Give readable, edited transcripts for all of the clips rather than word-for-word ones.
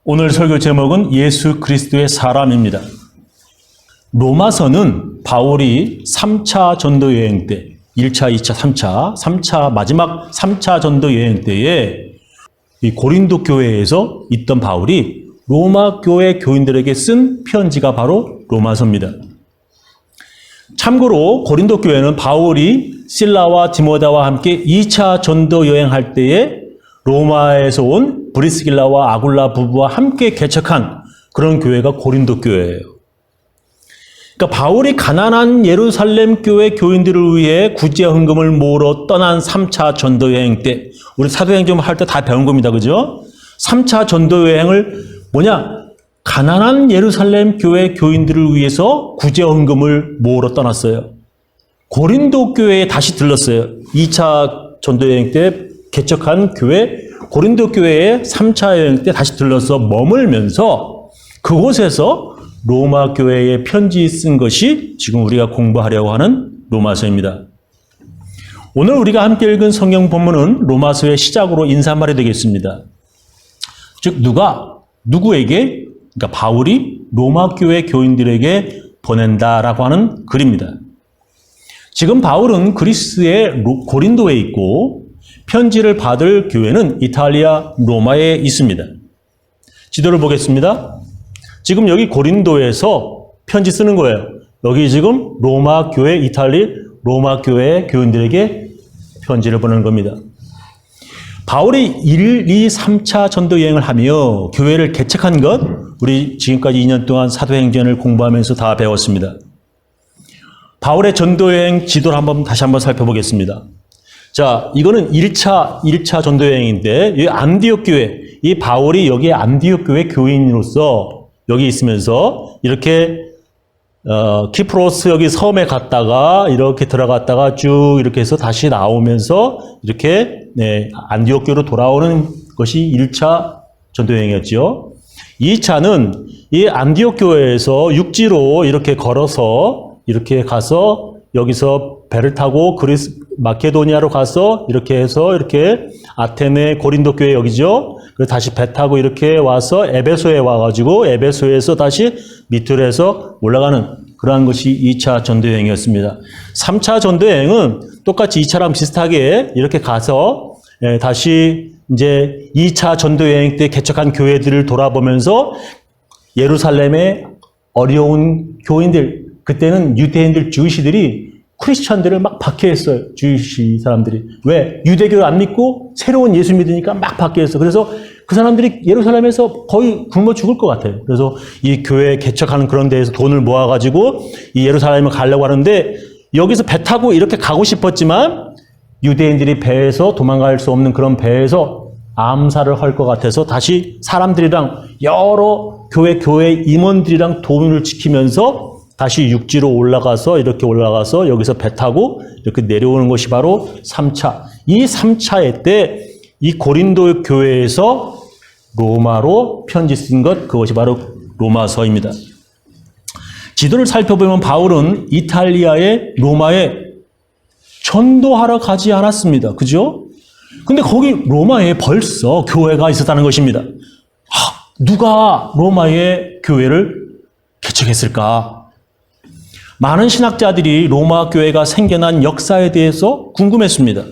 오늘 설교 제목은 예수 그리스도의 사람입니다. 로마서는 바울이 3차 전도 여행 때, 1차, 2차, 3차 마지막 3차 전도 여행 때에 이 고린도 교회에서 있던 바울이 로마 교회 교인들에게 쓴 편지가 바로 로마서입니다. 참고로 고린도 교회는 바울이 실라와 디모데와 함께 2차 전도 여행할 때에 로마에서 온 브리스길라와 아굴라 부부와 함께 개척한 그런 교회가 고린도 교회예요. 그러니까 바울이 가난한 예루살렘 교회 교인들을 위해 구제 헌금을 모으러 떠난 3차 전도 여행 때, 우리 사도행전 할 때 다 배운 겁니다. 그죠? 3차 전도 여행을 가난한 예루살렘 교회 교인들을 위해서 구제 헌금을 모으러 떠났어요. 고린도 교회에 다시 들렀어요. 2차 전도 여행 때 개척한 교회, 고린도 교회에 3차 여행 때 다시 들러서 머물면서 그곳에서 로마 교회에 편지 쓴 것이 지금 우리가 공부하려고 하는 로마서입니다. 오늘 우리가 함께 읽은 성경 본문은 로마서의 시작으로 인사말이 되겠습니다. 즉 누구에게, 그러니까 바울이 로마 교회 교인들에게 보낸다라고 하는 글입니다. 지금 바울은 그리스의 고린도에 있고 편지를 받을 교회는 이탈리아 로마에 있습니다. 지도를 보겠습니다. 지금 여기 고린도에서 편지 쓰는 거예요. 여기 지금 로마 교회, 로마 교회 교인들에게 편지를 보내는 겁니다. 바울이 1, 2, 3차 전도 여행을 하며 교회를 개척한 것, 우리 지금까지 2년 동안 사도행전을 공부하면서 다 배웠습니다. 바울의 전도 여행 지도를 다시 한번 살펴보겠습니다. 자, 이거는 1차 전도 여행인데, 이 안디옥 교회, 이 바울이 여기 안디옥 교회 교인으로서 여기 있으면서 이렇게 키프로스 여기 섬에 갔다가 이렇게 들어갔다가 쭉 이렇게 해서 다시 나오면서 이렇게 안디옥 교회로 돌아오는 것이 1차 전도 여행이었죠. 2차는 이 안디옥 교회에서 육지로 이렇게 걸어서 이렇게 가서 여기서 배를 타고 마케도니아로 가서 이렇게 해서 이렇게 아테네 고린도 교회 여기죠. 그래서 다시 배 타고 이렇게 와서 에베소에 와가지고 에베소에서 다시 밑으로 해서 올라가는 그러한 것이 2차 전도 여행이었습니다. 3차 전도 여행은 똑같이 2차랑 비슷하게 이렇게 가서 다시 이제 2차 전도 여행 때 개척한 교회들을 돌아보면서 예루살렘의 어려운 교인들, 그때는 유대인들, 주이시들이 크리스천들을 막 박해했어요. 주이시 사람들이. 왜? 유대교를 안 믿고 새로운 예수 믿으니까 막 박해했어. 그래서 그 사람들이 예루살렘에서 거의 굶어 죽을 것 같아요. 그래서 이 교회 개척하는 그런 데에서 돈을 모아가지고 이 예루살렘을 가려고 하는데 여기서 배 타고 이렇게 가고 싶었지만 유대인들이 배에서 도망갈 수 없는 그런 배에서 암살을 할 것 같아서 다시 사람들이랑 여러 교회 임원들이랑 돈을 지키면서 다시 육지로 올라가서 이렇게 올라가서 여기서 배 타고 이렇게 내려오는 것이 바로 3차. 이 3차의 때 이 고린도 교회에서 로마로 편지 쓴 것, 그것이 바로 로마서입니다. 지도를 살펴보면 바울은 이탈리아의 로마에 전도하러 가지 않았습니다. 그죠? 근데 거기 로마에 벌써 교회가 있었다는 것입니다. 누가 로마의 교회를 개척했을까? 많은 신학자들이 로마 교회가 생겨난 역사에 대해서 궁금했습니다.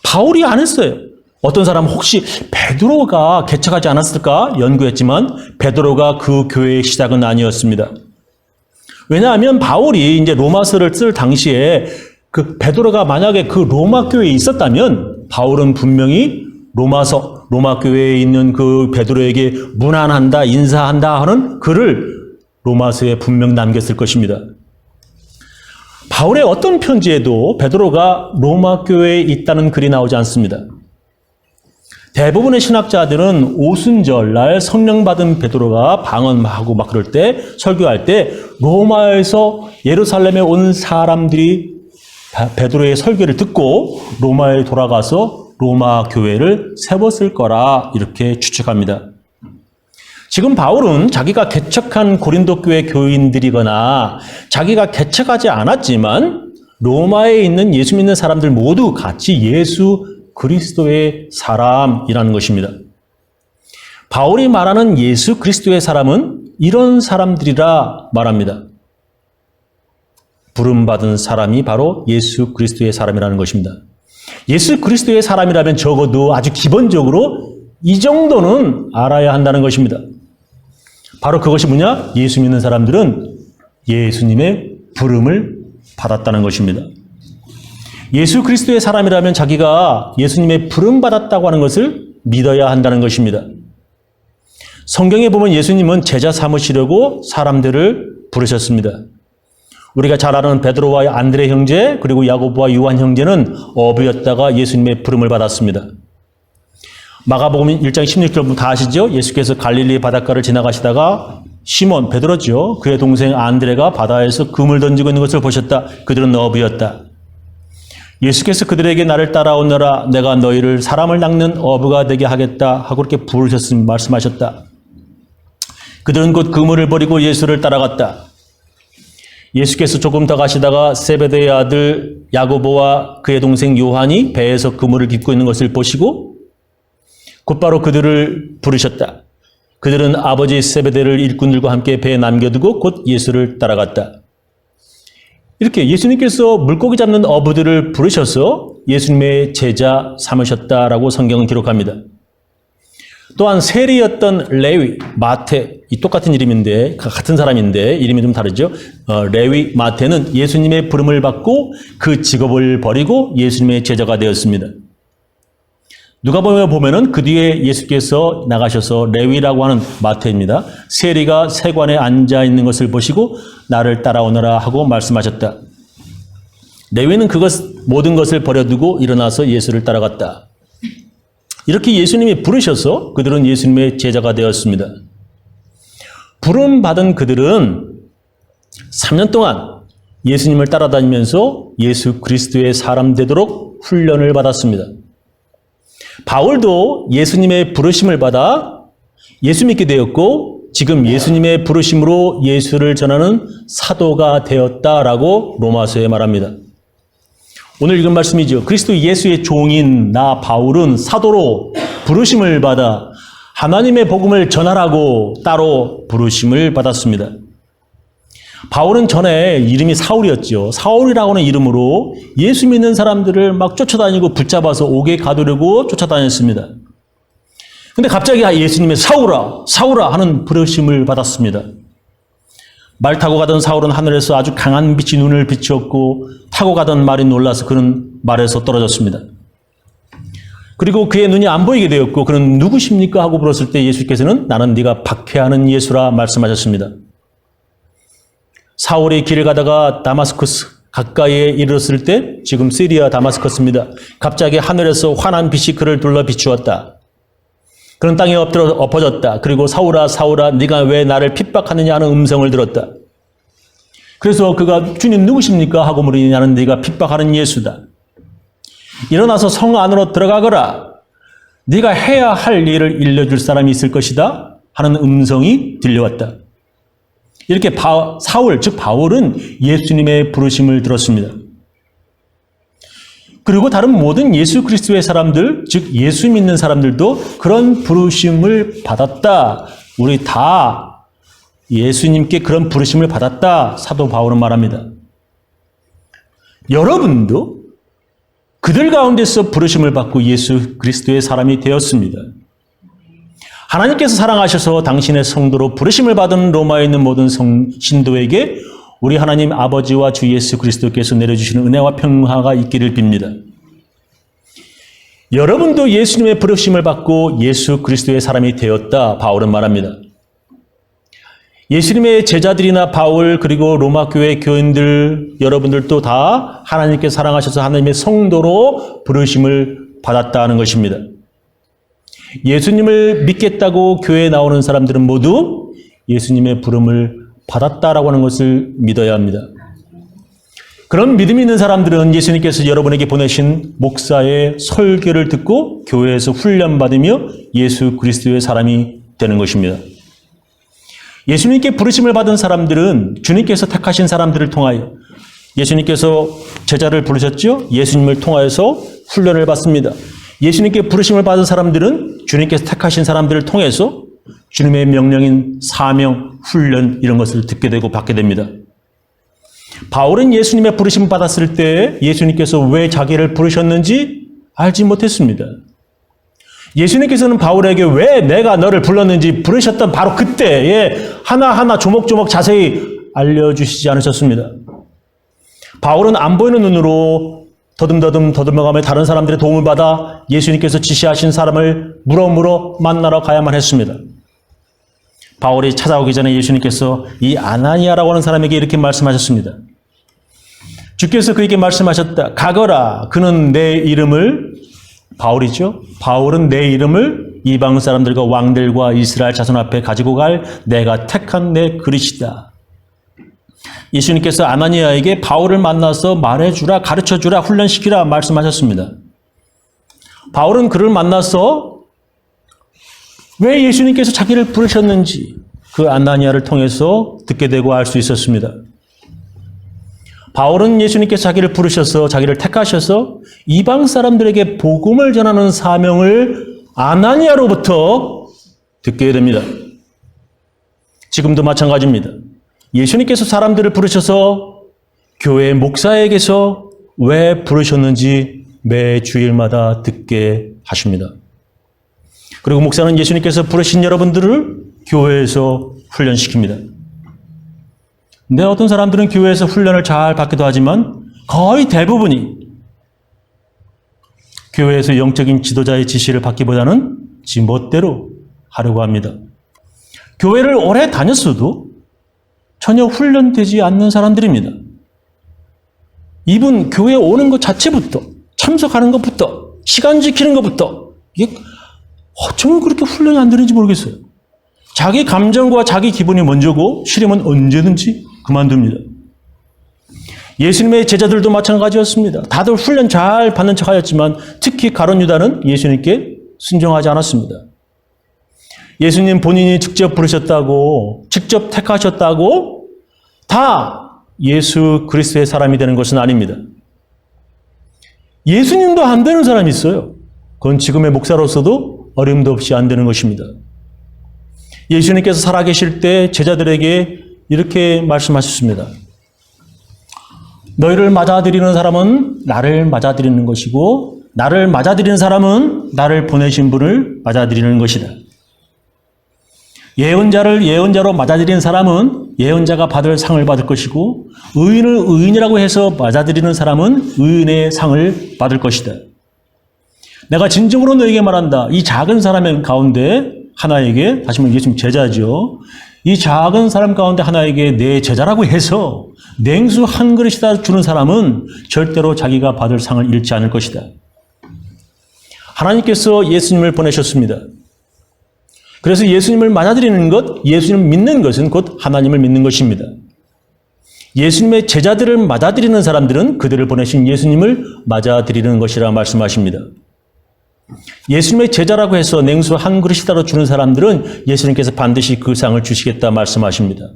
바울이 안 했어요. 어떤 사람은 혹시 베드로가 개척하지 않았을까 연구했지만 베드로가 그 교회의 시작은 아니었습니다. 왜냐하면 바울이 이제 로마서를 쓸 당시에 그 베드로가 만약에 그 로마 교회에 있었다면 바울은 분명히 로마 교회에 있는 그 베드로에게 문안한다, 인사한다 하는 글을 로마서에 분명 남겼을 것입니다. 바울의 어떤 편지에도 베드로가 로마 교회에 있다는 글이 나오지 않습니다. 대부분의 신학자들은 오순절날 성령 받은 베드로가 방언하고 막 그럴 때 설교할 때 로마에서 예루살렘에 온 사람들이 베드로의 설교를 듣고 로마에 돌아가서 로마 교회를 세웠을 거라 이렇게 추측합니다. 지금 바울은 자기가 개척한 고린도 교회 교인들이거나 자기가 개척하지 않았지만 로마에 있는 예수 믿는 사람들 모두 같이 예수 그리스도의 사람이라는 것입니다. 바울이 말하는 예수 그리스도의 사람은 이런 사람들이라 말합니다. 부름받은 사람이 바로 예수 그리스도의 사람이라는 것입니다. 예수 그리스도의 사람이라면 적어도 아주 기본적으로 이 정도는 알아야 한다는 것입니다. 바로 그것이 뭐냐? 예수 믿는 사람들은 예수님의 부름을 받았다는 것입니다. 예수 그리스도의 사람이라면 자기가 예수님의 부름 받았다고 하는 것을 믿어야 한다는 것입니다. 성경에 보면 예수님은 제자 삼으시려고 사람들을 부르셨습니다. 우리가 잘 아는 베드로와 안드레 형제 그리고 야고보와 요한 형제는 어부였다가 예수님의 부름을 받았습니다. 마가복음 1장 16절부터 다 아시죠? 예수께서 갈릴리 바닷가를 지나가시다가 시몬, 베드로죠. 그의 동생 안드레가 바다에서 금을 던지고 있는 것을 보셨다. 그들은 어부였다. 예수께서 그들에게 나를 따라오너라. 내가 너희를 사람을 낚는 어부가 되게 하겠다 하고 그렇게 부르셨으니 말씀하셨다. 그들은 곧 그물을 버리고 예수를 따라갔다. 예수께서 조금 더 가시다가 세베대의 아들 야고보와 그의 동생 요한이 배에서 그물을 깃고 있는 것을 보시고 곧바로 그들을 부르셨다. 그들은 아버지 세베대를 일꾼들과 함께 배에 남겨두고 곧 예수를 따라갔다. 이렇게 예수님께서 물고기 잡는 어부들을 부르셔서 예수님의 제자 삼으셨다라고 성경은 기록합니다. 또한 세리였던 레위, 마태, 이 똑같은 이름인데 같은 사람인데 이름이 좀 다르죠. 레위, 마태는 예수님의 부름을 받고 그 직업을 버리고 예수님의 제자가 되었습니다. 누가복음에 보면은 그 뒤에 예수께서 나가셔서 레위라고 하는 마태입니다. 세리가 세관에 앉아 있는 것을 보시고 나를 따라오너라 하고 말씀하셨다. 레위는 모든 것을 버려두고 일어나서 예수를 따라갔다. 이렇게 예수님이 부르셔서 그들은 예수님의 제자가 되었습니다. 부름 받은 그들은 3년 동안 예수님을 따라다니면서 예수 그리스도의 사람 되도록 훈련을 받았습니다. 바울도 예수님의 부르심을 받아 예수 믿게 되었고 지금 예수님의 부르심으로 예수를 전하는 사도가 되었다라고 로마서에 말합니다. 오늘 읽은 말씀이죠. 그리스도 예수의 종인 나 바울은 사도로 부르심을 받아 하나님의 복음을 전하라고 따로 부르심을 받았습니다. 바울은 전에 이름이 사울이었죠. 사울이라고 하는 이름으로 예수 믿는 사람들을 막 쫓아다니고 붙잡아서 옥에 가두려고 쫓아다녔습니다. 근데 갑자기 예수님의 사울아, 사울아 하는 부르심을 받았습니다. 말 타고 가던 사울은 하늘에서 아주 강한 빛이 눈을 비추었고 타고 가던 말이 놀라서 그는 말에서 떨어졌습니다. 그리고 그의 눈이 안 보이게 되었고 그는 누구십니까? 하고 물었을 때 예수께서는 나는 네가 박해하는 예수라 말씀하셨습니다. 사울이 길을 가다가 다마스쿠스 가까이에 이르렀을 때 지금 시리아 다마스커스입니다. 갑자기 하늘에서 환한 빛이 그를 둘러 비추었다. 그는 땅에 엎어졌다. 그리고 사울아 사울아 네가 왜 나를 핍박하느냐 하는 음성을 들었다. 그래서 그가 주님 누구십니까? 하고 물으니 나는 네가 핍박하는 예수다. 일어나서 성 안으로 들어가거라. 네가 해야 할 일을 일러줄 사람이 있을 것이다 하는 음성이 들려왔다. 이렇게 사울, 즉 바울은 예수님의 부르심을 들었습니다. 그리고 다른 모든 예수 그리스도의 사람들, 즉 예수 믿는 사람들도 그런 부르심을 받았다. 우리 다 예수님께 그런 부르심을 받았다. 사도 바울은 말합니다. 여러분도 그들 가운데서 부르심을 받고 예수 그리스도의 사람이 되었습니다. 하나님께서 사랑하셔서 당신의 성도로 부르심을 받은 로마에 있는 모든 신도에게 우리 하나님 아버지와 주 예수 그리스도께서 내려주시는 은혜와 평화가 있기를 빕니다. 여러분도 예수님의 부르심을 받고 예수 그리스도의 사람이 되었다. 바울은 말합니다. 예수님의 제자들이나 바울 그리고 로마 교회 교인들 여러분들도 다 하나님께서 사랑하셔서 하나님의 성도로 부르심을 받았다는 것입니다. 예수님을 믿겠다고 교회에 나오는 사람들은 모두 예수님의 부름을 받았다라고 하는 것을 믿어야 합니다. 그런 믿음이 있는 사람들은 예수님께서 여러분에게 보내신 목사의 설교를 듣고 교회에서 훈련받으며 예수 그리스도의 사람이 되는 것입니다. 예수님께 부르심을 받은 사람들은 주님께서 택하신 사람들을 통하여 예수님께서 제자를 부르셨죠? 예수님을 통하여서 훈련을 받습니다. 예수님께 부르심을 받은 사람들은 주님께서 택하신 사람들을 통해서 주님의 명령인 사명, 훈련 이런 것을 듣게 되고 받게 됩니다. 바울은 예수님의 부르심을 받았을 때 예수님께서 왜 자기를 부르셨는지 알지 못했습니다. 예수님께서는 바울에게 왜 내가 너를 불렀는지 부르셨던 바로 그때에 하나하나 조목조목 자세히 알려주시지 않으셨습니다. 바울은 안 보이는 눈으로 더듬어가며 다른 사람들의 도움을 받아 예수님께서 지시하신 사람을 물어 만나러 가야만 했습니다. 바울이 찾아오기 전에 예수님께서 이 아나니아라고 하는 사람에게 이렇게 말씀하셨습니다. 주께서 그에게 말씀하셨다. 가거라. 그는 내 이름을, 바울이죠. 바울은 내 이름을 이방 사람들과 왕들과 이스라엘 자손 앞에 가지고 갈 내가 택한 내 그릇이다. 예수님께서 아나니아에게 바울을 만나서 말해주라, 가르쳐주라, 훈련시키라 말씀하셨습니다. 바울은 그를 만나서 왜 예수님께서 자기를 부르셨는지 그 아나니아를 통해서 듣게 되고 알 수 있었습니다. 바울은 예수님께서 자기를 부르셔서 자기를 택하셔서 이방 사람들에게 복음을 전하는 사명을 아나니아로부터 듣게 됩니다. 지금도 마찬가지입니다. 예수님께서 사람들을 부르셔서 교회 목사에게서 왜 부르셨는지 매 주일마다 듣게 하십니다. 그리고 목사는 예수님께서 부르신 여러분들을 교회에서 훈련시킵니다. 근데 어떤 사람들은 교회에서 훈련을 잘 받기도 하지만 거의 대부분이 교회에서 영적인 지도자의 지시를 받기보다는 지 멋대로 하려고 합니다. 교회를 오래 다녔어도 전혀 훈련되지 않는 사람들입니다. 이분 교회에 오는 것 자체부터, 참석하는 것부터, 시간 지키는 것부터 이게 어쩌면 그렇게 훈련이 안 되는지 모르겠어요. 자기 감정과 자기 기분이 먼저고 싫으면 언제든지 그만둡니다. 예수님의 제자들도 마찬가지였습니다. 다들 훈련 잘 받는 척하였지만 특히 가룟 유다는 예수님께 순종하지 않았습니다. 예수님 본인이 직접 부르셨다고, 직접 택하셨다고 다 예수 그리스도의 사람이 되는 것은 아닙니다. 예수님도 안 되는 사람이 있어요. 그건 지금의 목사로서도 어림도 없이 안 되는 것입니다. 예수님께서 살아계실 때 제자들에게 이렇게 말씀하셨습니다. 너희를 맞아들이는 사람은 나를 맞아들이는 것이고 나를 맞아들이는 사람은 나를 보내신 분을 맞아들이는 것이다. 예언자를 예언자로 맞아들이는 사람은 예언자가 받을 상을 받을 것이고 의인을 의인이라고 해서 맞아들이는 사람은 의인의 상을 받을 것이다. 내가 진정으로 너에게 말한다. 이 작은 사람 가운데 하나에게, 다시 말하면 예수님 제자죠. 이 작은 사람 가운데 하나에게 내 제자라고 해서 냉수 한 그릇이다 주는 사람은 절대로 자기가 받을 상을 잃지 않을 것이다. 하나님께서 예수님을 보내셨습니다. 그래서 예수님을 맞아들이는 것, 예수님을 믿는 것은 곧 하나님을 믿는 것입니다. 예수님의 제자들을 맞아들이는 사람들은 그들을 보내신 예수님을 맞아들이는 것이라 말씀하십니다. 예수님의 제자라고 해서 냉수 한 그릇이다로 주는 사람들은 예수님께서 반드시 그 상을 주시겠다 말씀하십니다.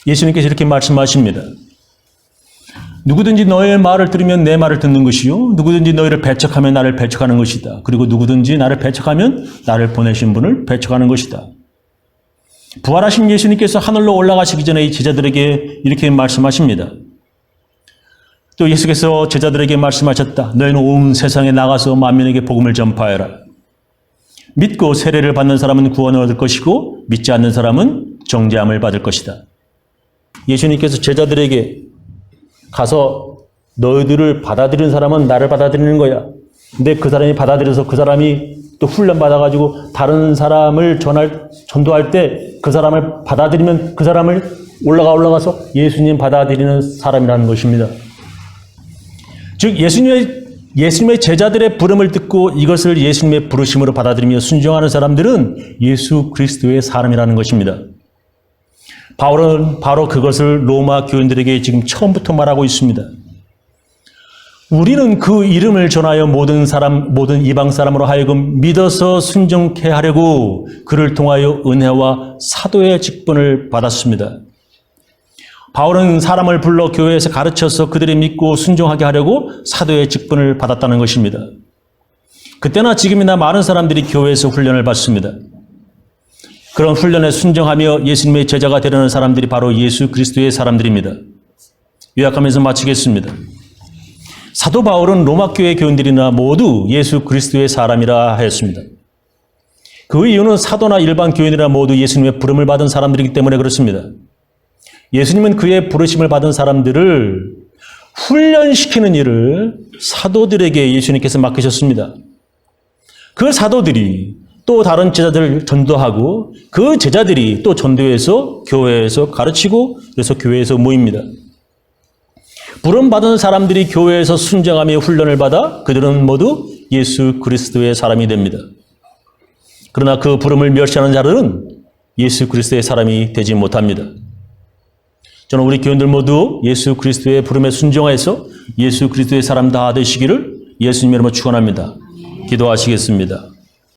예수님께서 이렇게 말씀하십니다. 누구든지 너의 말을 들으면 내 말을 듣는 것이요. 누구든지 너희를 배척하면 나를 배척하는 것이다. 그리고 누구든지 나를 배척하면 나를 보내신 분을 배척하는 것이다. 부활하신 예수님께서 하늘로 올라가시기 전에 이 제자들에게 이렇게 말씀하십니다. 또 예수께서 제자들에게 말씀하셨다. 너희는 온 세상에 나가서 만민에게 복음을 전파해라. 믿고 세례를 받는 사람은 구원을 얻을 것이고 믿지 않는 사람은 정죄함을 받을 것이다. 예수님께서 제자들에게 가서 너희들을 받아들이는 사람은 나를 받아들이는 거야. 근데 그 사람이 받아들여서 그 사람이 또 훈련받아가지고 다른 사람을 전도할 때 그 사람을 받아들이면 그 사람을 올라가서 예수님 받아들이는 사람이라는 것입니다. 즉 예수님의 제자들의 부름을 듣고 이것을 예수님의 부르심으로 받아들이며 순종하는 사람들은 예수 그리스도의 사람이라는 것입니다. 바울은 바로 그것을 로마 교인들에게 지금 처음부터 말하고 있습니다. 우리는 그 이름을 전하여 모든 이방 사람으로 하여금 믿어서 순종케 하려고 그를 통하여 은혜와 사도의 직분을 받았습니다. 바울은 사람을 불러 교회에서 가르쳐서 그들이 믿고 순종하게 하려고 사도의 직분을 받았다는 것입니다. 그때나 지금이나 많은 사람들이 교회에서 훈련을 받습니다. 그런 훈련에 순종하며 예수님의 제자가 되려는 사람들이 바로 예수 그리스도의 사람들입니다. 요약하면서 마치겠습니다. 사도 바울은 로마 교회 교인들이나 모두 예수 그리스도의 사람이라 하였습니다. 그 이유는 사도나 일반 교인이나 모두 예수님의 부름을 받은 사람들이기 때문에 그렇습니다. 예수님은 그의 부르심을 받은 사람들을 훈련시키는 일을 사도들에게 예수님께서 맡기셨습니다. 그 사도들이 또 다른 제자들을 전도하고 그 제자들이 또 전도해서 교회에서 가르치고 그래서 교회에서 모입니다. 부름받은 사람들이 교회에서 순종하며 훈련을 받아 그들은 모두 예수 그리스도의 사람이 됩니다. 그러나 그 부름을 멸시하는 자들은 예수 그리스도의 사람이 되지 못합니다. 저는 우리 교인들 모두 예수 그리스도의 부름에 순종해서 예수 그리스도의 사람 다 되시기를 예수님 이름으로 축원합니다. 기도하시겠습니다.